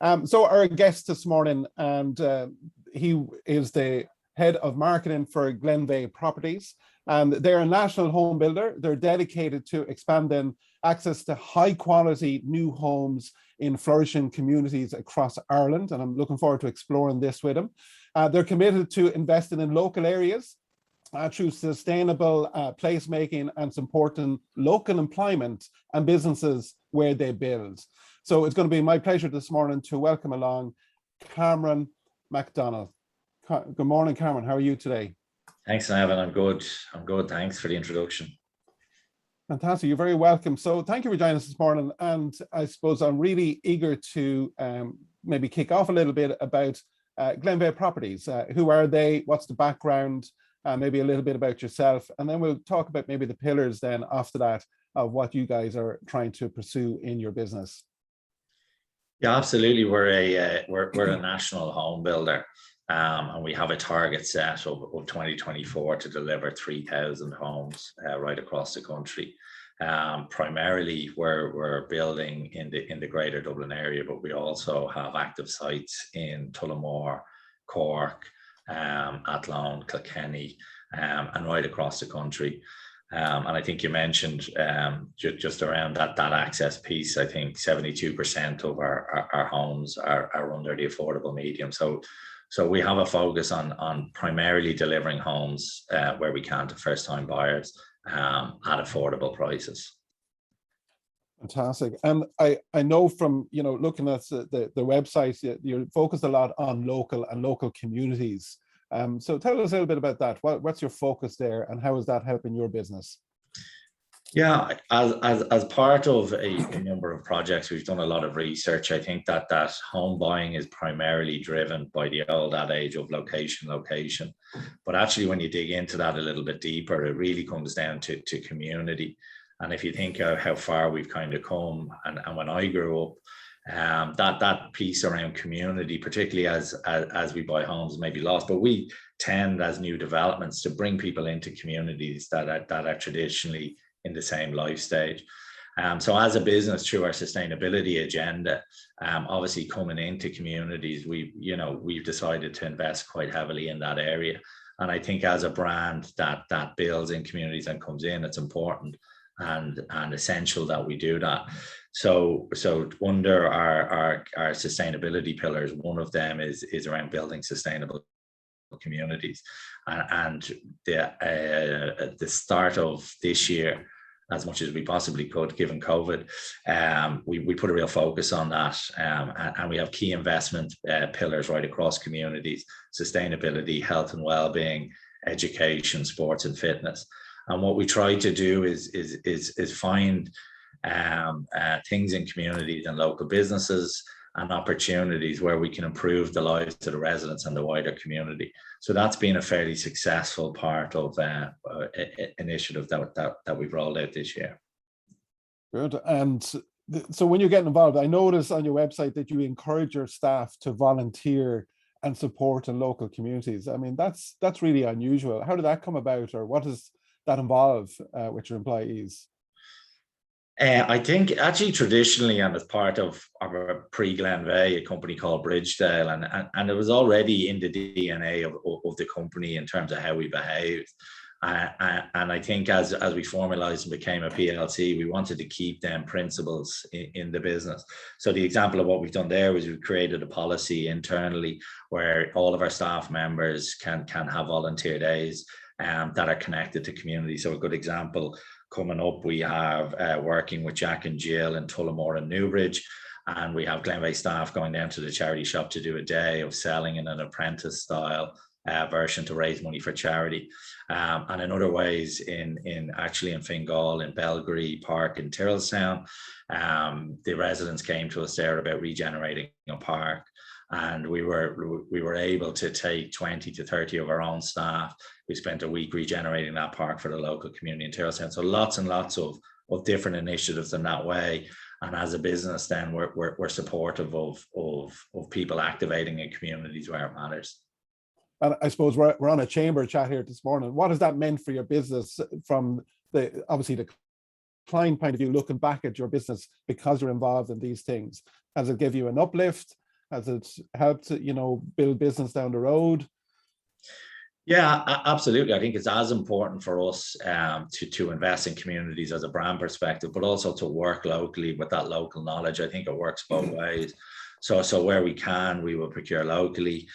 So our guest this morning, and he is the head of marketing for Glenveigh Properties, and they're a national home builder. They're dedicated to expanding access to high quality new homes in flourishing communities across Ireland, and I'm looking forward to exploring this with them. They're committed to investing in local areas through sustainable placemaking and supporting local employment and businesses where they build. So it's going to be my pleasure this morning to welcome along Cameron McDonnell. Good morning, Cameron. How are you today? Thanks, Nevin. I'm good. Thanks for the introduction. Fantastic. You're very welcome. So thank you for joining us this morning. And I suppose I'm really eager to maybe kick off a little bit about Glenveigh Properties. Who are they? What's the background? Maybe a little bit about yourself. And then we'll talk about maybe the pillars then after that of what you guys are trying to pursue in your business. Yeah, absolutely. We're a national home builder, and we have a target set of 2024 to deliver 3,000 homes right across the country. Primarily, we're building in the Greater Dublin area, but we also have active sites in Tullamore, Cork, Athlone, Kilkenny, and right across the country. And I think you mentioned just around that access piece. I think 72% of our homes are under the affordable medium. So we have a focus on primarily delivering homes where we can to first-time buyers at affordable prices. Fantastic. And I know from looking at the website, you're focused a lot on local communities. So tell us a little bit about that. What's your focus there, and how is that helping your business? Yeah, as part of a number of projects, we've done a lot of research. I think that home buying is primarily driven by the old adage of location. But actually, when you dig into that a little bit deeper, it really comes down to community. And if you think of how far we've kind of come, and when I grew up, that piece around community, particularly as we buy homes, may be lost, but we tend, as new developments, to bring people into communities that are traditionally in the same life stage. So as a business, through our sustainability agenda, obviously coming into communities, we've decided to invest quite heavily in that area. And I think as a brand that builds in communities and comes in, it's important and essential that we do that. So under our sustainability pillars, one of them is around building sustainable communities. And the start of this year, as much as we possibly could, given COVID, we put a real focus on that. And we have key investment pillars right across communities: sustainability, health and well-being, education, sports and fitness. And what we try to do is find things in communities and local businesses and opportunities where we can improve the lives of the residents and the wider community. So that's been a fairly successful part of initiative that we've rolled out this year. Good. And so when you're getting involved, I noticed on your website that you encourage your staff to volunteer and support in local communities. I mean, that's really unusual. How did that come about, or what does that involve with your employees? I think actually traditionally, and as part of our pre-Glenveigh, a company called Bridgedale, and it was already in the DNA of the company in terms of how we behaved. And I think as we formalized and became a PLC, we wanted to keep them principles in the business. So the example of what we've done there was we created a policy internally where all of our staff members can have volunteer days that are connected to community. So a good example coming up, we have working with Jack and Jill in Tullamore and Newbridge, and we have Glenveigh staff going down to the charity shop to do a day of selling in an apprentice style version to raise money for charity. And in other ways, in Fingal, in Belgree Park in Tyrrellstown, the residents came to us there about regenerating a park. And we were able to take 20 to 30 of our own staff. We spent a week regenerating that park for the local community in Tyrrellstown. So lots and lots of different initiatives in that way. And as a business, then we're supportive of people activating in communities where it matters. And I suppose we're on a chamber chat here this morning. What has that meant for your business from obviously the client point of view, looking back at your business because you're involved in these things? Has it give you an uplift? Has it helped, build business down the road? Yeah, absolutely. I think it's as important for us to invest in communities as a brand perspective, but also to work locally with that local knowledge. I think it works both ways. So where we can, we will procure locally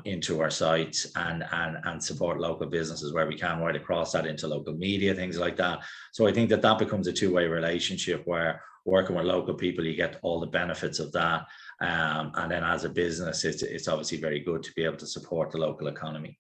into our sites and support local businesses where we can, right across that into local media, things like that. So I think that becomes a two-way relationship where working with local people, you get all the benefits of that. And then as a business, it's obviously very good to be able to support the local economy.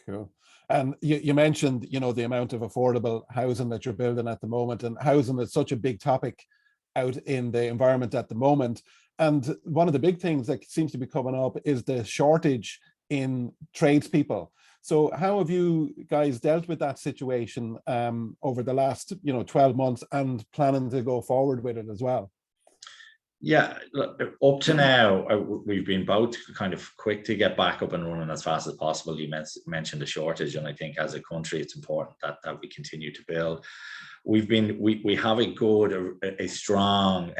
Cool. And you mentioned, the amount of affordable housing that you're building at the moment, and housing is such a big topic out in the environment at the moment. And one of the big things that seems to be coming up is the shortage in tradespeople. So how have you guys dealt with that situation over the last, 12 months and planning to go forward with it as well? Yeah, look, up to now, we've been both kind of quick to get back up and running as fast as possible. You mentioned the shortage, and I think as a country, it's important that we continue to build. We have a strong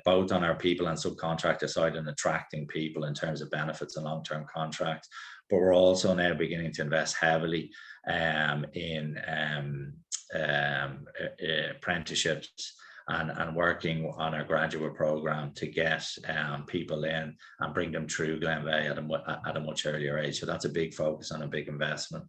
both on our people and subcontractor side in attracting people in terms of benefits and long-term contracts. But we're also now beginning to invest heavily in apprenticeships and working on our graduate program to get people in and bring them through Glenveigh at a much earlier age. So that's a big focus and a big investment,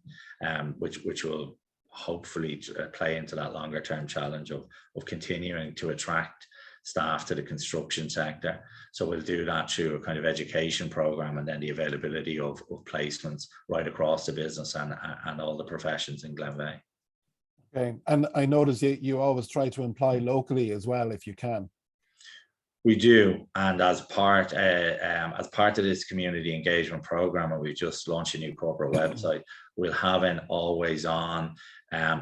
which will hopefully play into that longer term challenge of continuing to attract staff to the construction sector. So we'll do that through a kind of education program and then the availability of placements right across the business and all the professions in Glenveigh. Okay, and I notice you always try to employ locally as well, if you can. We do, and as part of this community engagement program, and we just launched a new corporate website, we'll have an always-on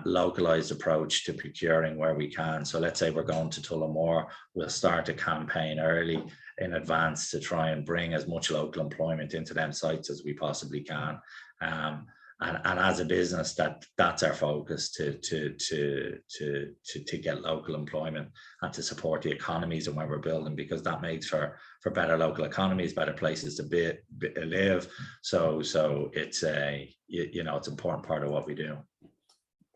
localized approach to procuring where we can. So let's say we're going to Tullamore, we'll start a campaign early in advance to try and bring as much local employment into them sites as we possibly can. And as a business, that's our focus to get local employment and to support the economies and where we're building, because that makes for better local economies, better places to live. So it's it's an important part of what we do.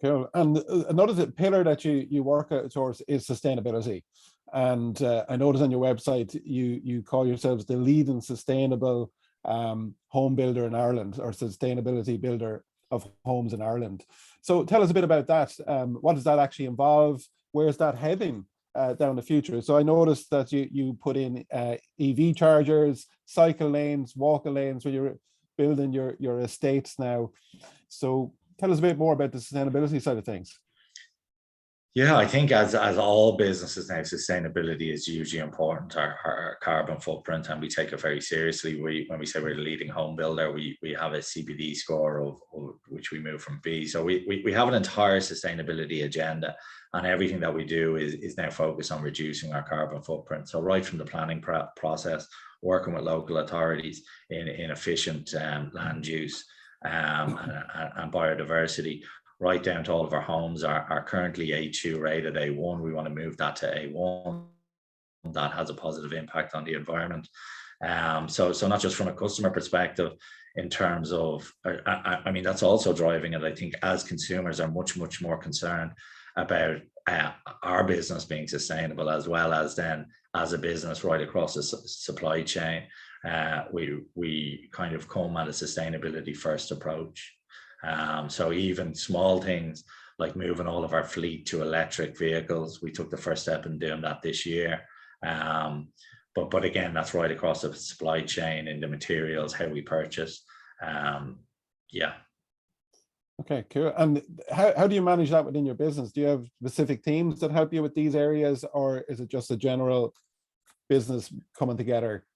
Cool. And another pillar that you work towards is sustainability. And I noticed on your website you call yourselves the leading sustainable home builder in Ireland, or sustainability builder of homes in Ireland. So tell us a bit about that. What does that actually involve? Where's that heading down the future? So I noticed that you put in EV chargers, cycle lanes, walking lanes when you're building your estates now. So tell us a bit more about the sustainability side of things. Yeah, I think as all businesses now, sustainability is hugely important, our carbon footprint, and we take it very seriously. When we say we're the leading home builder, we have a CBD score of which we move from B. So we have an entire sustainability agenda, and everything that we do is now focused on reducing our carbon footprint. So right from the planning process, working with local authorities in efficient land use and biodiversity, right down to all of our homes are currently A2 rated A1. We want to move that to A1. That has a positive impact on the environment. So not just from a customer perspective, in terms of, I mean, that's also driving it. I think as consumers are much more concerned about our business being sustainable, as well as then as a business right across the supply chain, we kind of come at a sustainability first approach. So even small things like moving all of our fleet to electric vehicles, we took the first step in doing that this year. But again, that's right across the supply chain, in the materials, how we purchase. Yeah. Okay, cool. And how do you manage that within your business? Do you have specific teams that help you with these areas, or is it just a general business coming together?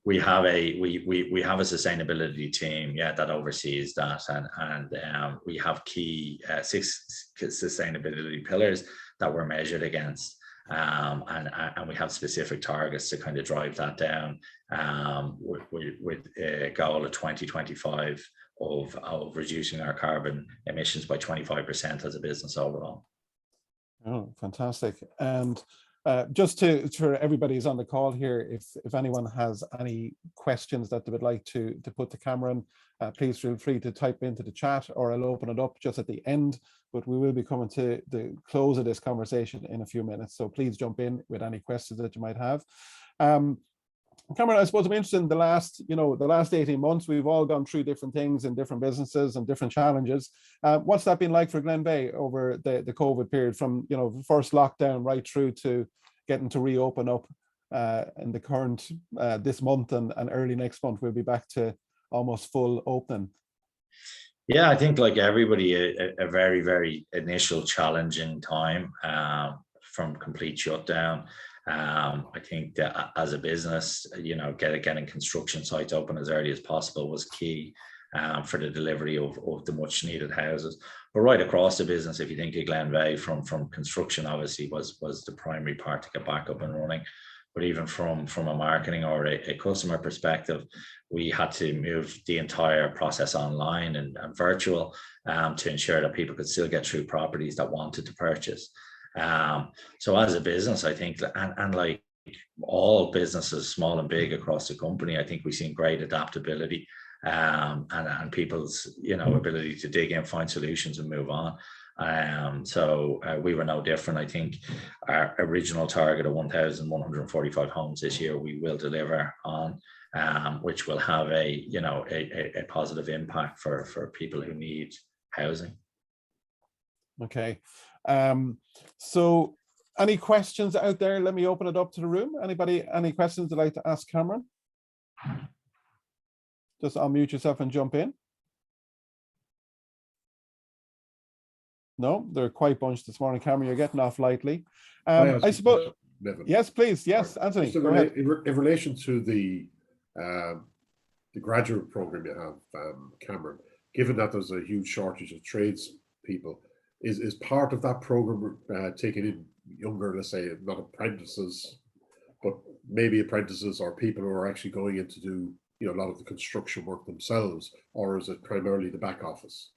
We have a sustainability team, that oversees that, and we have key 6 sustainability pillars that we're measured against, and we have specific targets to kind of drive that down, with a goal of 2025 of reducing our carbon emissions by 25% as a business overall. Oh, fantastic. And Just for everybody who's on the call here, if anyone has any questions that they would like to put to Cameron, please feel free to type into the chat, or I'll open it up just at the end. But we will be coming to the close of this conversation in a few minutes, so please jump in with any questions that you might have. Cameron, I suppose I'm interested in the last 18 months. We've all gone through different things in different businesses and different challenges. What's that been like for Glenveigh over the COVID period, from first lockdown right through to getting to reopen up in the current this month, and early next month we'll be back to almost full opening? Yeah, I think like everybody, a very, very initial challenging time from complete shutdown. I think that as a business, getting construction sites open as early as possible was key for the delivery of the much needed houses. But right across the business, if you think of Glenveigh, from construction obviously was the primary part to get back up and running. But even from a marketing or a customer perspective, we had to move the entire process online and virtual to ensure that people could still get through properties that wanted to purchase. So as a business, I think, and like all businesses, small and big across the company, I think we've seen great adaptability and people's ability to dig in, find solutions and move on. So we were no different. I think our original target of 1,145 homes this year we will deliver on, which will have a positive impact for people who need housing. Okay. So any questions out there? Let me open it up to the room. Anybody, any questions they'd like to ask Cameron? Just unmute yourself and jump in. No, they're quite bunched this morning. Cameron, you're getting off lightly. I suppose. Nevin. Yes, please. Yes, Anthony. Go ahead. In relation to the graduate program you have, Cameron, given that there's a huge shortage of tradespeople, is part of that program taking in younger, let's say, not apprentices, but maybe apprentices or people who are actually going in to do a lot of the construction work themselves, or is it primarily the back office?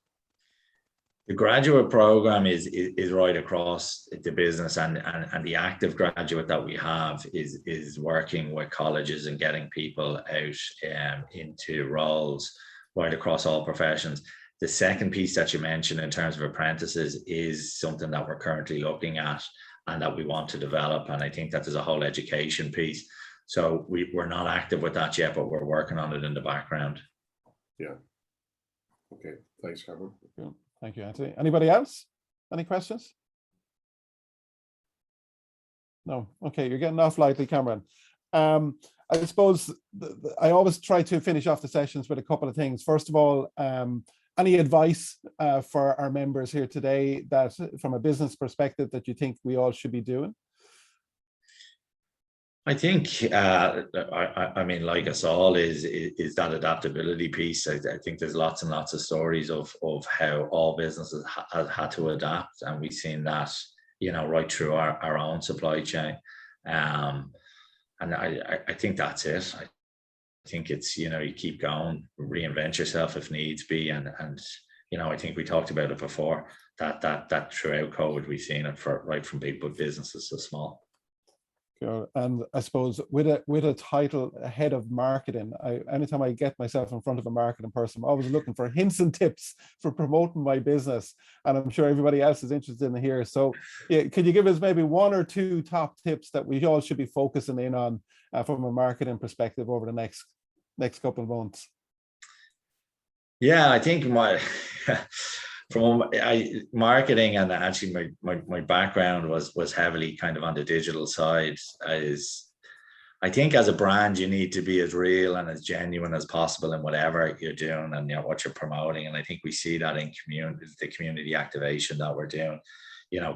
The graduate program is right across the business, and the active graduate that we have is working with colleges and getting people out into roles right across all professions. The second piece that you mentioned in terms of apprentices is something that we're currently looking at and that we want to develop. And I think that there's a whole education piece. So we're not active with that yet, but we're working on it in the background. Yeah. Okay. Thanks, Cameron. Thank you, Anthony. Anybody else? Any questions? No. Okay, you're getting off lightly, Cameron. I suppose I always try to finish off the sessions with a couple of things. First of all, any advice for our members here today that, from a business perspective, that you think we all should be doing? I think, I mean, like us all, is that adaptability piece. I think there's lots and lots of stories of how all businesses have had to adapt, and we've seen that, right through our own supply chain. And I think that's it. I think it's, you keep going, reinvent yourself if needs be, and I think we talked about it before, that throughout COVID we've seen it right from big businesses to small. And I suppose with a title, head of marketing, anytime I get myself in front of a marketing person, I'm always looking for hints and tips for promoting my business, and I'm sure everybody else is interested in here. So yeah, could you give us maybe one or two top tips that we all should be focusing in on from a marketing perspective over the next couple of months? Yeah, I think from marketing, and actually my background was heavily kind of on the digital side. I think as a brand you need to be as real and as genuine as possible in whatever you're doing and what you're promoting. And I think we see that in the community activation that we're doing.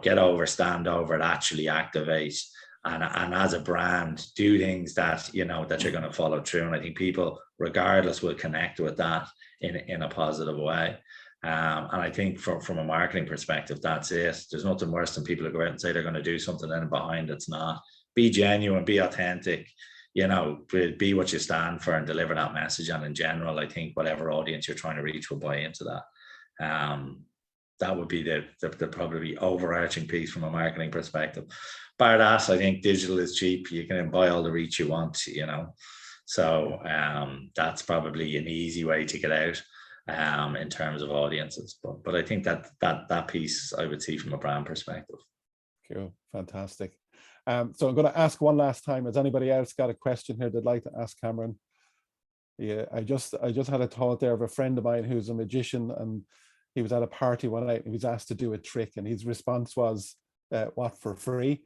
Get over, stand over, and actually activate. And as a brand, do things that that you're going to follow through. And I think people, regardless, will connect with that in a positive way. And I think from a marketing perspective, that's it. There's nothing worse than people who go out and say they're going to do something and behind it's not. Be genuine, be authentic, be what you stand for and deliver that message. And in general, I think whatever audience you're trying to reach will buy into that. That would be the probably overarching piece from a marketing perspective. bar that, I think digital is cheap. You can buy all the reach you want, you know. So that's probably an easy way to get out in terms of audiences. But I think that piece I would see from a brand perspective. Cool, fantastic. So I'm going to ask one last time. Has anybody else got a question here they'd like to ask Cameron? Yeah, I just had a thought there of a friend of mine who's a magician, and he was at a party one night and he was asked to do a trick, and his response was, "What, for free?"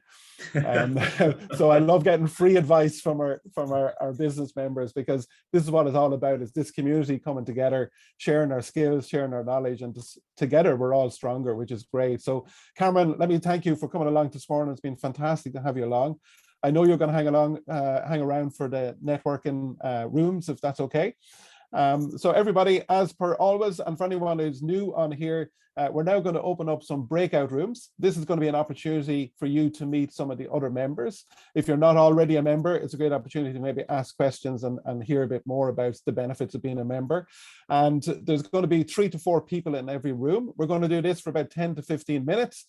So I love getting free advice from our business members, because this is what it's all about: is this community coming together, sharing our skills, sharing our knowledge, and just together we're all stronger, which is great. So Cameron, let me thank you for coming along this morning. It's been fantastic to have you along. I know you're going to hang around for the networking rooms, if that's okay. So everybody, as per always, and for anyone who's new on here, we're now going to open up some breakout rooms. This is going to be an opportunity for you to meet some of the other members. If you're not already a member, it's a great opportunity to maybe ask questions and hear a bit more about the benefits of being a member. And there's going to be 3 to 4 people in every room. We're going to do this for about 10 to 15 minutes.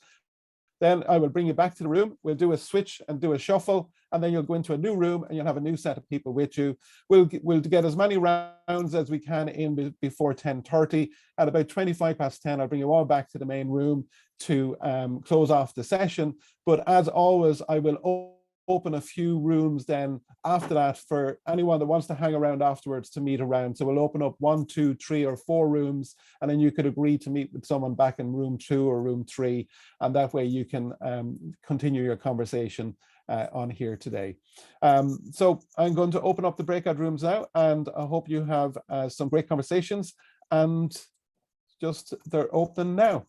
Then I will bring you back to the room. We'll do a switch and do a shuffle, and then you'll go into a new room and you'll have a new set of people with you. We'll get as many rounds as we can in before 10:30. At about 25 past 10, I'll bring you all back to the main room to close off the session. But as always, I will open a few rooms then after that for anyone that wants to hang around afterwards to meet around. So we'll open up 1, 2, 3, or 4 rooms, and then you could agree to meet with someone back in room 2 or room 3, and that way you can continue your conversation on here today. So I'm going to open up the breakout rooms now, and I hope you have some great conversations, and just they're open now.